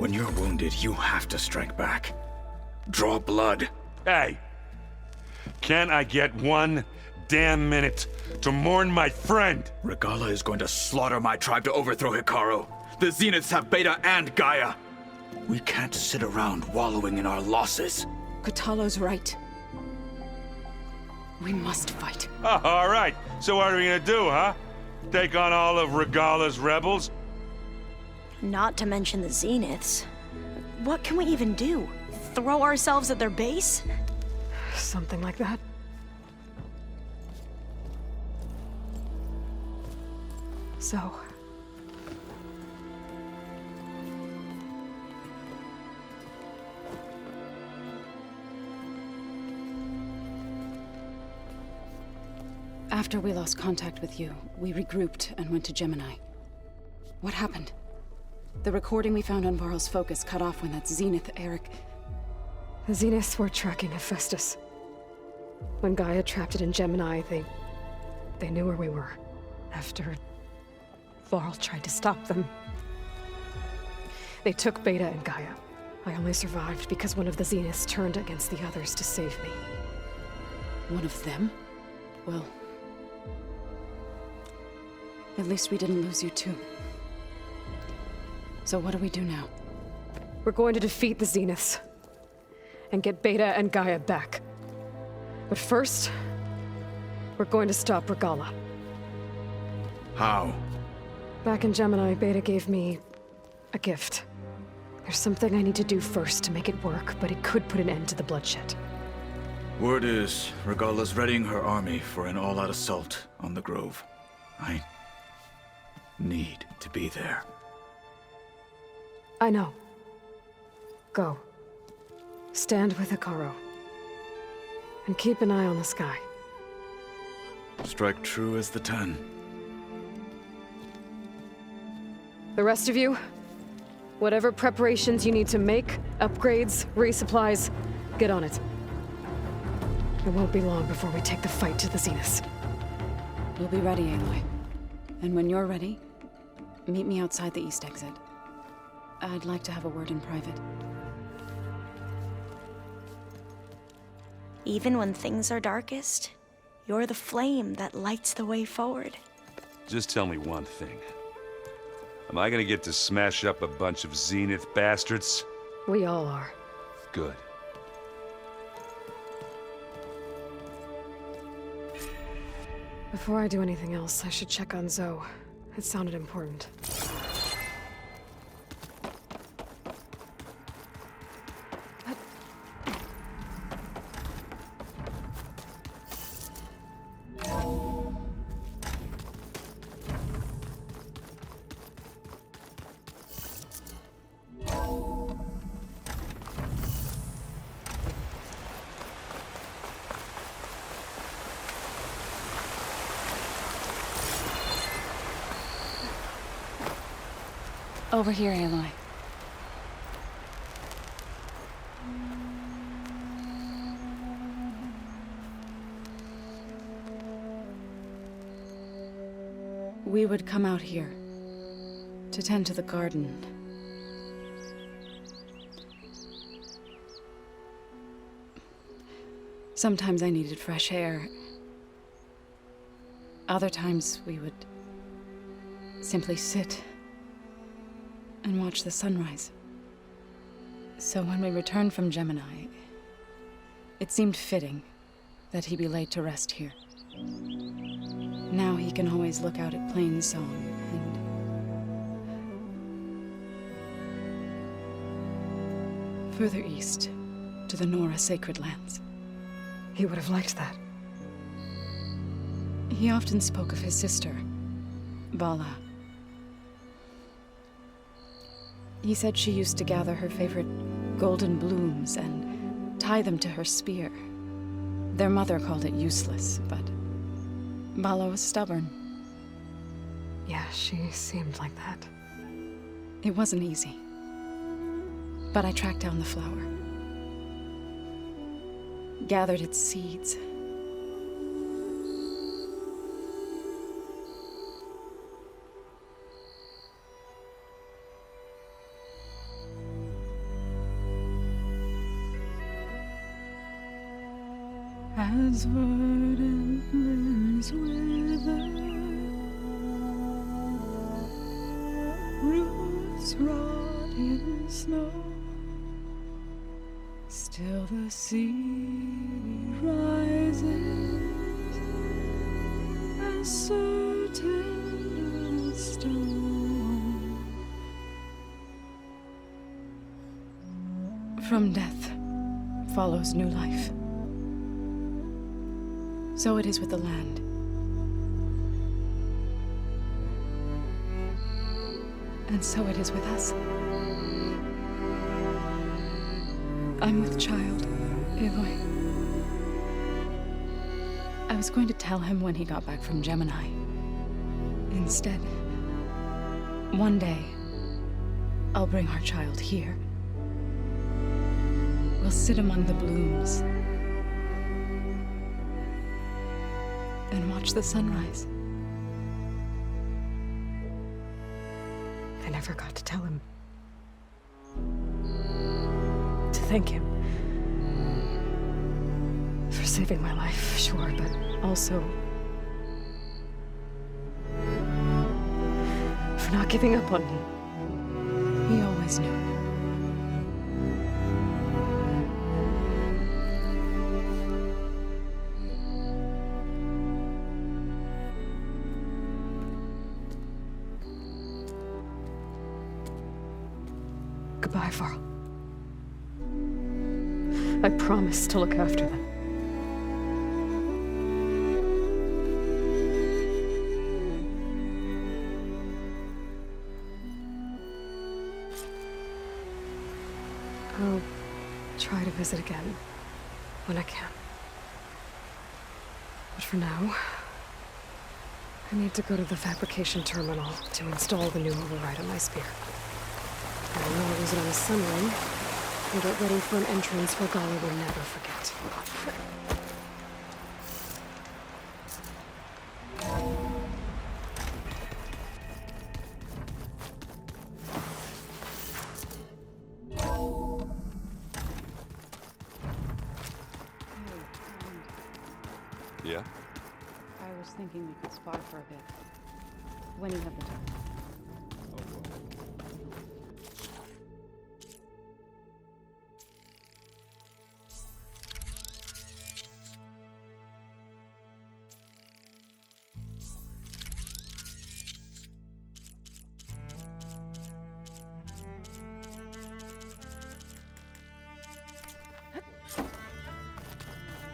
When you're wounded, you have to strike back. Draw blood. Hey! Can't I get one damn minute to mourn my friend? Regalla is going to slaughter my tribe to overthrow Hekarro. The Zeniths have Beta and Gaia. We can't sit around wallowing in our losses. Kotallo's right. We must fight. Oh, all right. So what are we gonna do, huh? Take on all of Regalla's rebels? Not to mention the Zeniths. What can we even do? Throw ourselves at their base? Something like that. So... After we lost contact with you, we regrouped and went to Gemini. What happened? The recording we found on Varl's focus cut off when that Zenith, Eric... The Zeniths were tracking Hephaestus. When Gaia trapped it in Gemini, they knew where we were. After Varl tried to stop them, they took Beta and Gaia. I only survived because one of the Zeniths turned against the others to save me. One of them? Well... at least we didn't lose you too. So what do we do now? We're going to defeat the Zeniths. And get Beta and Gaia back. But first... we're going to stop Regalla. How? Back in Gemini, Beta gave me... a gift. There's something I need to do first to make it work, but it could put an end to the bloodshed. Word is, Regalla's readying her army for an all-out assault on the Grove. I need to be there. I know. Go. Stand with Hekarro. And keep an eye on the sky. Strike true as the 10. The rest of you, whatever preparations you need to make, upgrades, resupplies, get on it. It won't be long before we take the fight to the Zeniths. We'll be ready, Aloy. And when you're ready, meet me outside the east exit. I'd like to have a word in private. Even when things are darkest, you're the flame that lights the way forward. Just tell me one thing. Am I gonna get to smash up a bunch of Zenith bastards? We all are. Good. Before I do anything else, I should check on Zoe. It sounded important. Over here, Aloy. We would come out here to tend to the garden. Sometimes I needed fresh air. Other times we would simply sit and watch the sunrise. So when we returned from Gemini, it seemed fitting that he be laid to rest here. Now he can always look out at Plainsong and further east to the Nora Sacred Lands. He would have liked that. He often spoke of his sister, Vala. He said she used to gather her favorite golden blooms and tie them to her spear. Their mother called it useless, but Vala was stubborn. Yeah, she seemed like that. It wasn't easy. But I tracked down the flower. Gathered its seeds. as verdant limbs wither, roots rot in snow, still the sea rises as certain as stone. From death follows new life. So it is with the land. And so it is with us. I'm with child, Aloy. I was going to tell him when he got back from Gemini. Instead, one day, I'll bring our child here. We'll sit among the blooms and watch the sunrise. I never got to tell him. To thank him. For saving my life, sure, but also for not giving up on me. He always knew. Goodbye, Varl. I promise to look after them. I'll try to visit again when I can. But for now, I need to go to the fabrication terminal to install the new override on my spear. I'll know I'll use it on the Sunring, and get ready for an entrance Regalla will never forget. Yeah? I was thinking we could spar for a bit. When you have the time.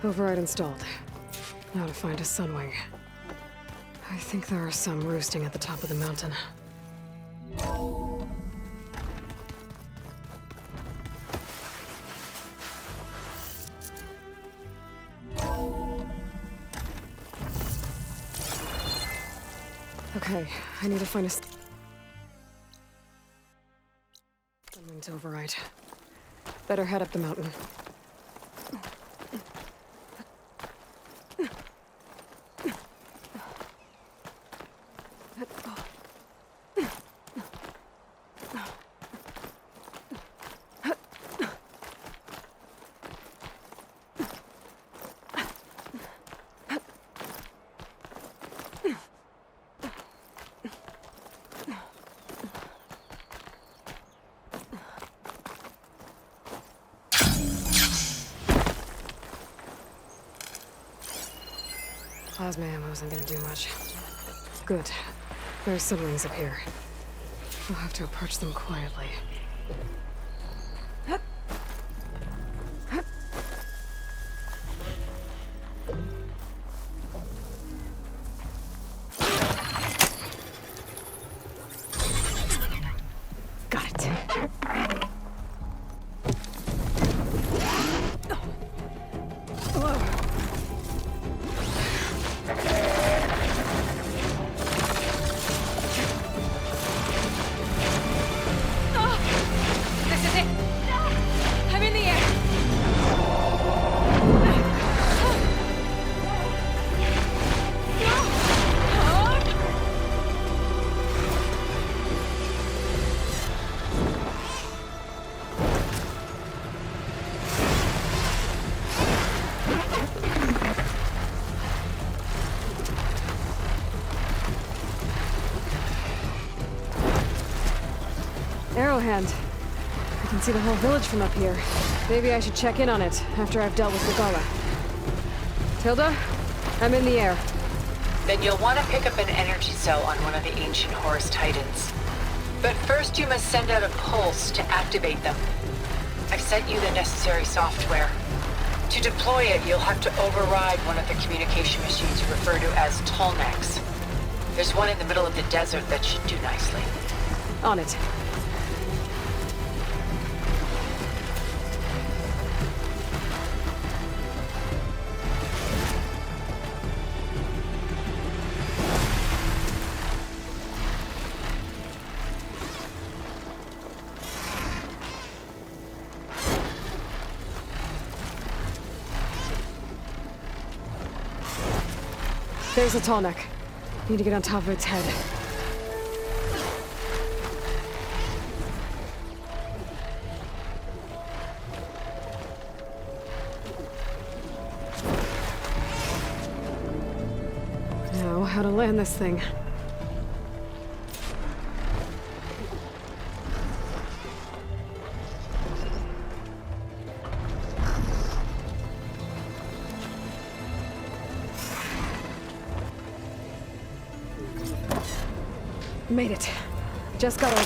Override installed. Now to find a Sunwing. I think there are some roosting at the top of the mountain. Okay, I need to find a Sunwing's override. Better head up the mountain. Plasma ammo isn't gonna do much. Good. There are Sunwings up here. We'll have to approach them quietly. Got it. Arrowhand. I can see the whole village from up here. Maybe I should check in on it after I've dealt with Regalla. Tilda, I'm in the air. Then you'll want to pick up an energy cell on one of the ancient Horus Titans. But first you must send out a pulse to activate them. I've sent you the necessary software. To deploy it, you'll have to override one of the communication machines you refer to as Tallnecks. There's one in the middle of the desert that should do nicely. On it. There's a Tallneck. Need to get on top of its head. Now, how to land this thing. Made it. Just got over.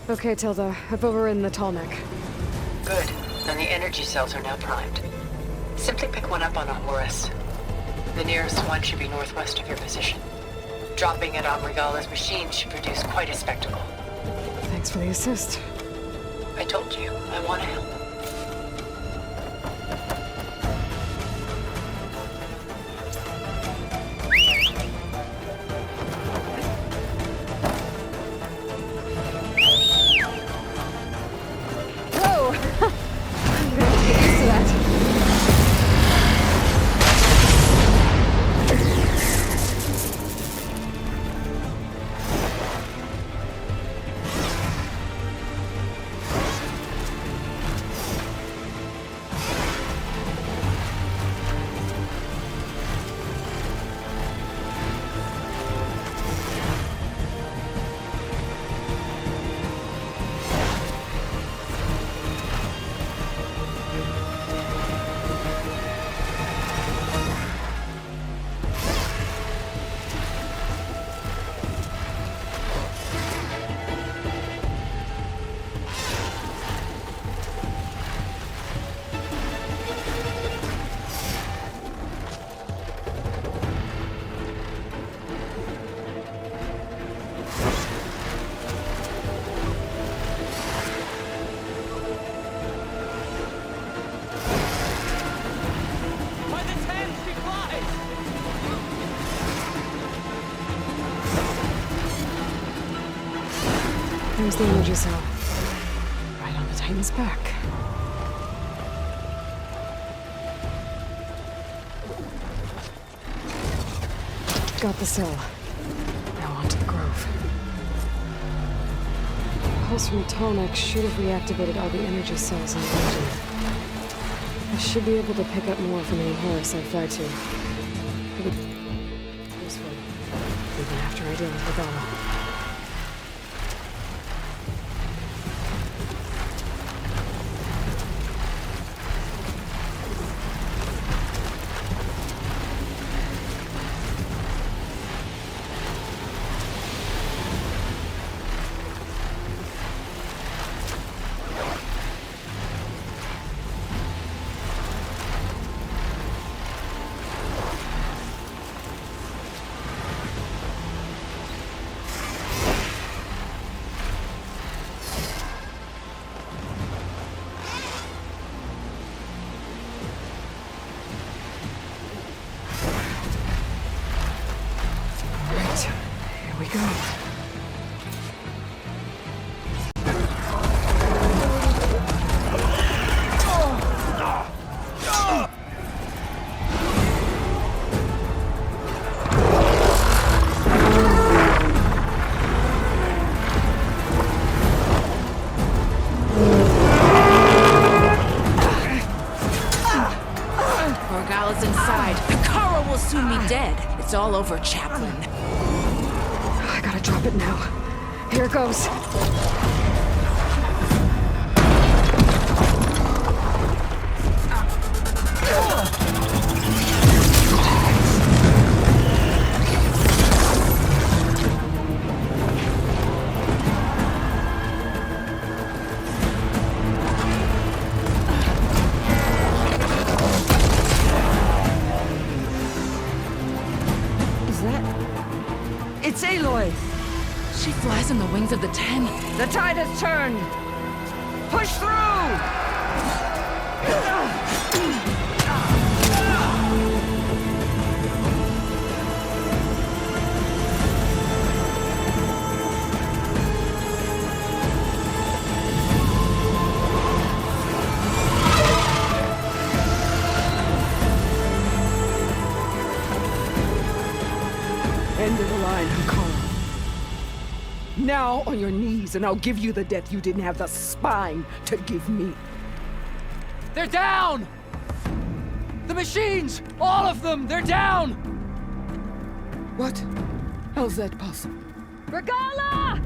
Okay, Tilda. I've overridden the Tallneck. Good. Then the energy cells are now primed. Simply pick one up on a Horus. The nearest one should be northwest of your position. Dropping it on Regalla's machine should produce quite a spectacle. Thanks for the assist. I told you, I want to help. Whoa! I'm gonna get used to that. There's the energy cell. Right on the Titan's back. Got the cell. Now on to the Grove. The pulse from the Tallneck should have reactivated all the energy cells in the region. I should be able to pick up more from any Horus I fly to. It would be useful, even after I deal with Regalla. Here we go. over, Chaplain. I gotta drop it now. Here goes. It's Aloy! She flies on the wings of the Ten. The tide has turned! Push through! End of the line, Hekara. Now on your knees, and I'll give you the death you didn't have the spine to give me. They're down! The machines! All of them! They're down! What? How's that possible? Regala!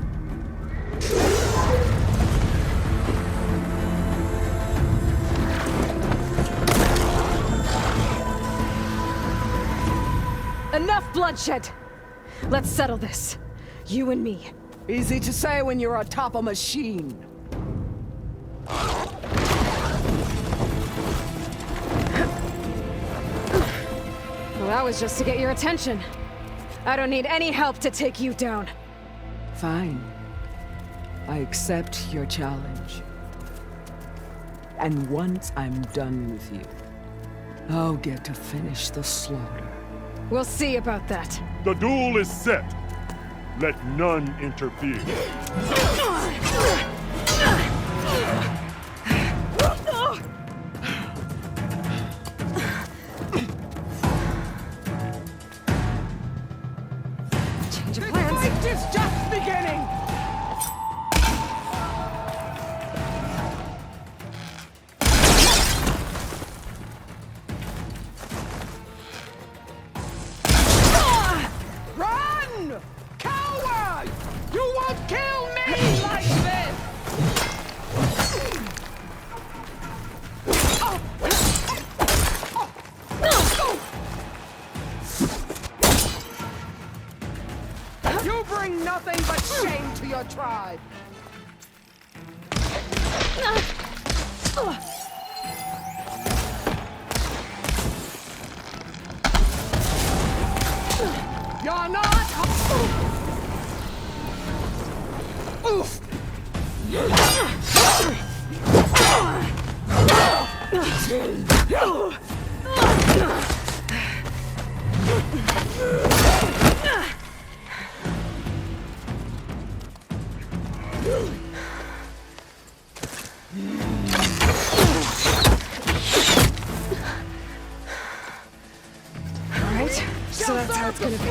Enough bloodshed! Let's settle this. You and me. Easy to say when you're atop a machine. Well, that was just to get your attention. I don't need any help to take you down. Fine. I accept your challenge. And once I'm done with you, I'll get to finish the slaughter. We'll see about that. The duel is set. Let none interfere. Change of The plans. fight is just beginning! Run! Coward! You won't kill me like this! You bring nothing but shame to your tribe! You're not... Oof! All right, so that's how it's gonna be.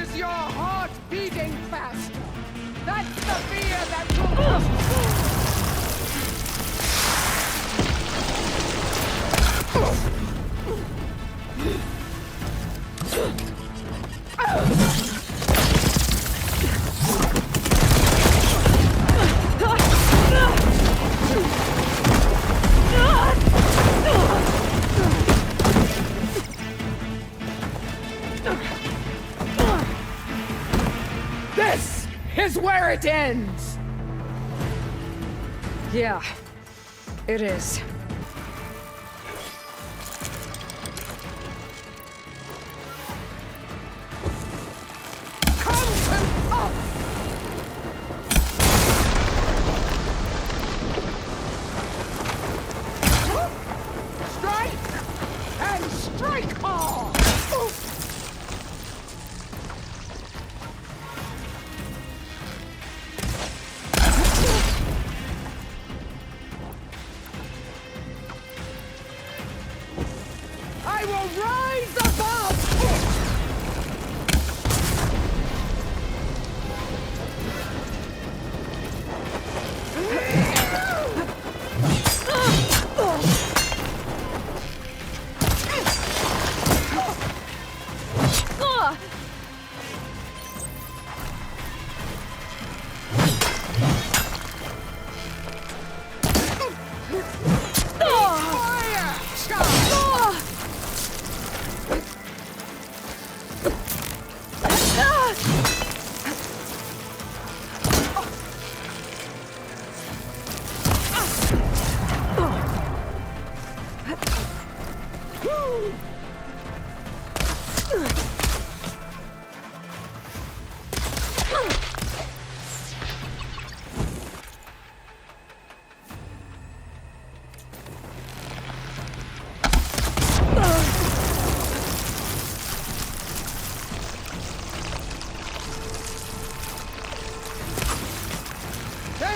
Is your heart beating faster? That's the fear that will... This is where it ends! Yeah, it is. Come up! Strike! And strike hard!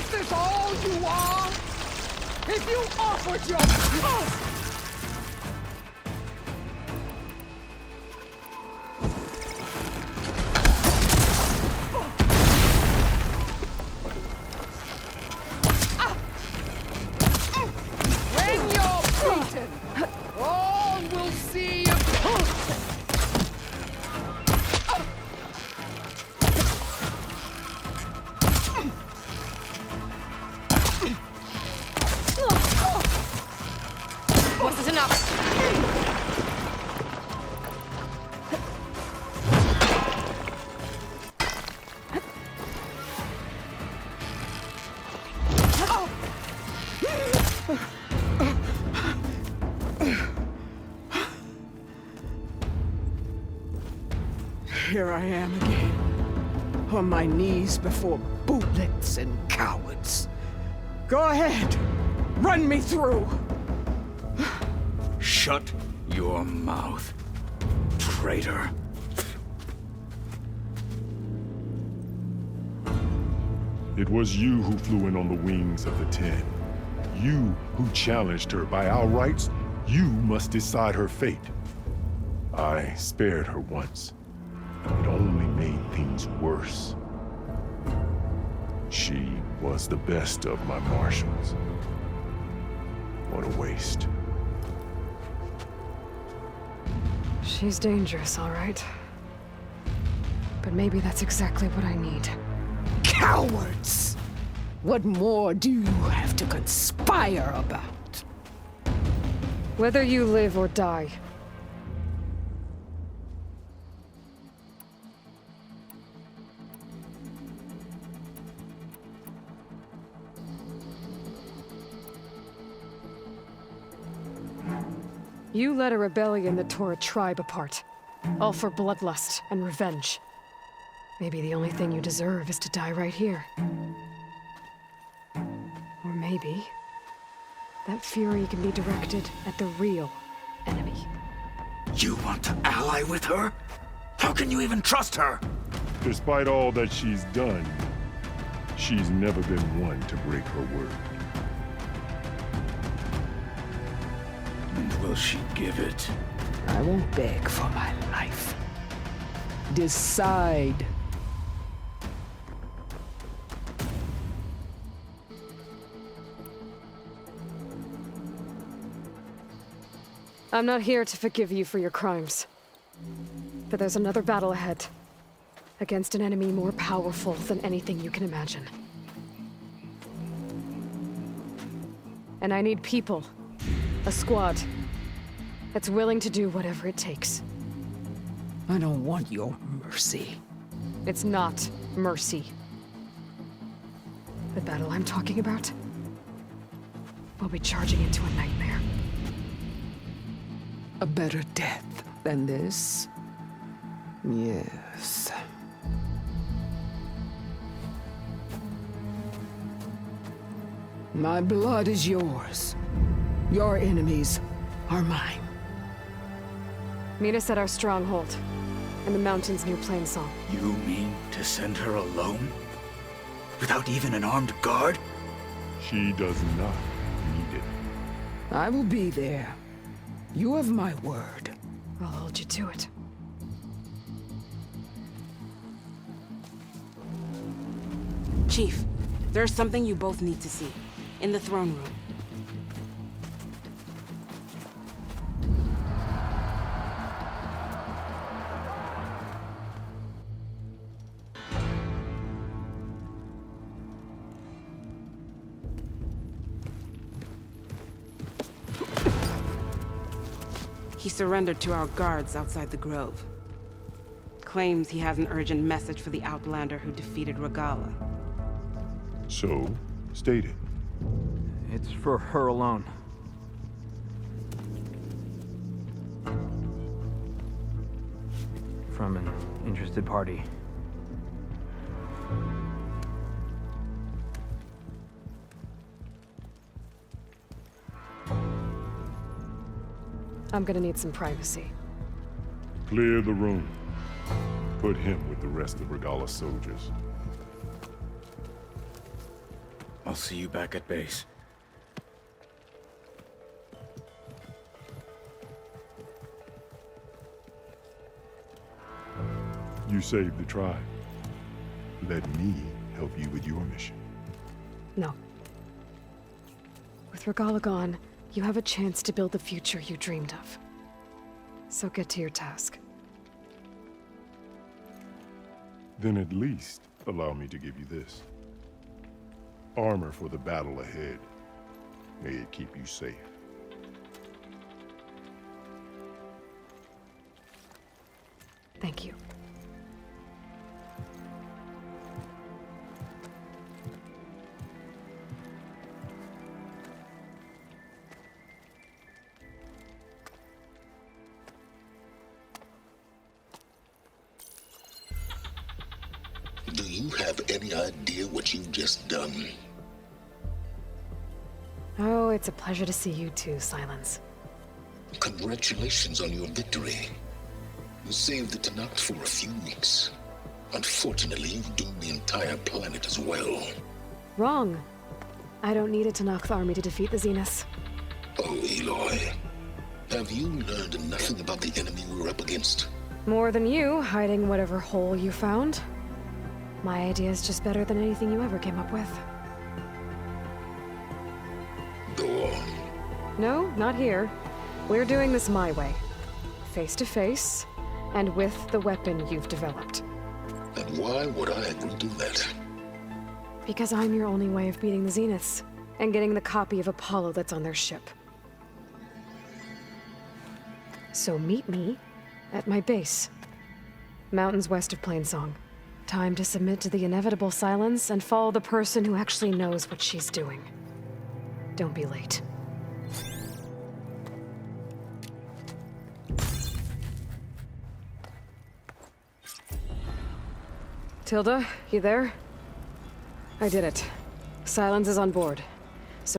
Is this all you are? If you offered your... When you're beaten, all will see you. Wasn't enough. Here I am again, on my knees before bootlets and cowards. Go ahead, run me through. Shut your mouth, traitor. It was you who flew in on the wings of the Ten. You who challenged her by our rights. You must decide her fate. I spared her once. It only made things worse. She was the best of my marshals. What a waste. She's dangerous, all right. But maybe that's exactly what I need. Cowards! What more do you have to conspire about? Whether you live or die. You led a rebellion that tore a tribe apart. All for bloodlust and revenge. Maybe the only thing you deserve is to die right here. Or maybe that fury can be directed at the real enemy. You want to ally with her? How can you even trust her? Despite all that she's done, she's never been one to break her word. And will she give it? I won't beg for my life. Decide. I'm not here to forgive you for your crimes. But there's another battle ahead. Against an enemy more powerful than anything you can imagine. And I need people. A squad. That's willing to do whatever it takes. I don't want your mercy. It's not mercy. The battle I'm talking about will be charging into a nightmare. A better death than this? Yes. My blood is yours. Your enemies are mine. Meet us at our stronghold, in the mountains near Plainsong. You mean to send her alone? Without even an armed guard? She does not need it. I will be there. You have my word. I'll hold you to it. Chief, there's something you both need to see. In the throne room. He surrendered to our guards outside the grove. Claims he has an urgent message for the Outlander who defeated Regalla. So, state it. It's for her alone. From an interested party. I'm gonna need some privacy. Clear the room. Put him with the rest of Regalla's soldiers. I'll see you back at base. You saved the tribe. Let me help you with your mission. No. With Regalla gone, you have a chance to build the future you dreamed of. So get to your task. Then at least allow me to give you this. Armor for the battle ahead. May it keep you safe. Thank you. Do you have any idea what you've just done? Oh, it's a pleasure to see you too, Silence. Congratulations on your victory. You saved the Tenakth for a few weeks. Unfortunately, you've doomed the entire planet as well. Wrong. I don't need a Tenakth army to defeat the Zeniths. Oh, Aloy. Have you learned nothing about the enemy we're up against? More than you, hiding whatever hole you found. My idea is just better than anything you ever came up with. Go on. No, not here. We're doing this my way. Face to face, and with the weapon you've developed. And why would I agree to that? Because I'm your only way of beating the Zeniths, and getting the copy of Apollo that's on their ship. So meet me at my base. Mountains west of Plainsong. Time to submit to the inevitable silence and follow the person who actually knows what she's doing. Don't be late. Tilda, you there? I did it. Silence is on board.